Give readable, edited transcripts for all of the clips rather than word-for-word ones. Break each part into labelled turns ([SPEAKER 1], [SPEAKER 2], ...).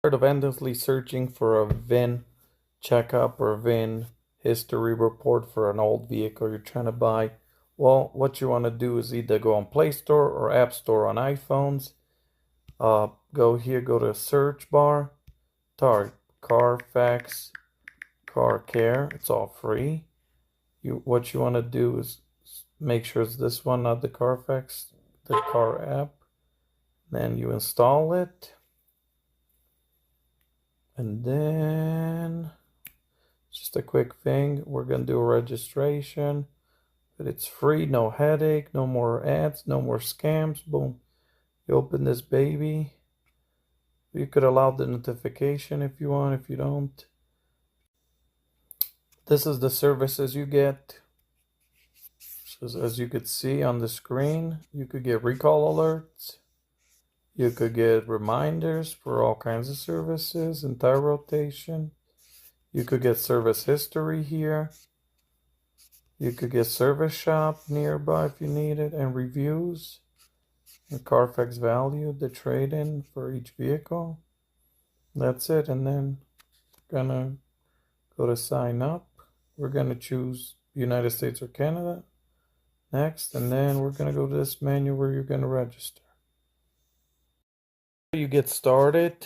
[SPEAKER 1] Of endlessly searching for a VIN checkup or VIN history report for an old vehicle you're trying to buy. Well, what you want to do is either go on Play Store or App Store on iPhones. Go here, go to search bar, type Carfax Car Care. It's all free. What you want to do is make sure it's this one, not the Carfax, the car app. Then you install it. And then just a quick thing, we're gonna do a registration, but it's free, no headache, no more ads, no more scams. Boom, you open this baby. You could allow the notification if you want. If you don't, this is the services you get. So as you could see on the screen, you could get recall alerts, you could get reminders for all kinds of services and tire rotation. You could get service history here. You could get service shop nearby if you need it, and reviews, and Carfax value, the trade-in for each vehicle. That's it. And then gonna go to sign up. We're gonna choose United States or Canada. Next, and then we're gonna go to this menu where you're gonna register. You get started.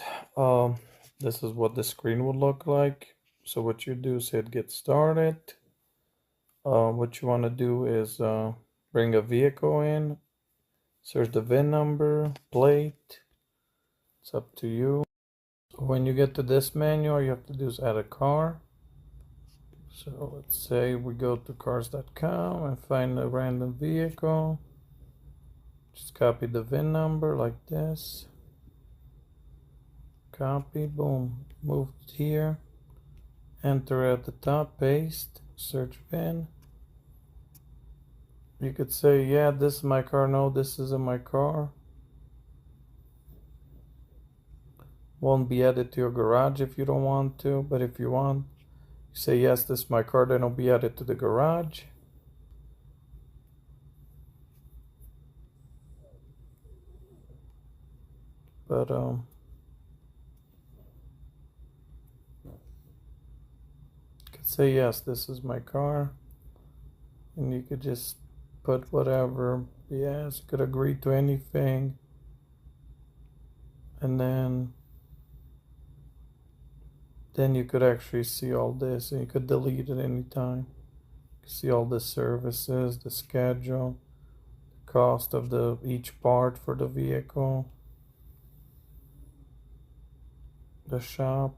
[SPEAKER 1] This is what the screen would look like. So what you do is hit get started. What you want to do is bring a vehicle in, search the VIN number, plate. It's up to you. So when you get to this menu, all you have to do is add a car. So let's say we go to cars.com and find a random vehicle. Just copy the VIN number like this. Copy, boom, move it here. Enter at the top, paste, search VIN. You could say, yeah, this is my car. No, this isn't my car. Won't be added to your garage if you don't want to, but if you want, you say, yes, this is my car, then it'll be added to the garage. But, say yes, this is my car, and you could just put whatever. Yes, you could agree to anything, and then you could actually see all this, and you could delete it anytime. You can see all the services, the schedule, the cost of each part for the vehicle, the shop,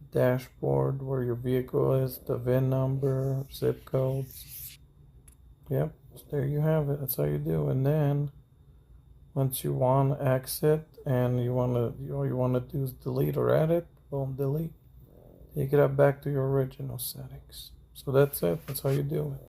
[SPEAKER 1] dashboard where your vehicle is, the VIN number, zip codes. Yep, so there you have it. That's how you do. And then once you want to exit and you want to, all you want to do is delete or edit, boom, delete. Take it up back to your original settings. So that's it. That's how you do it.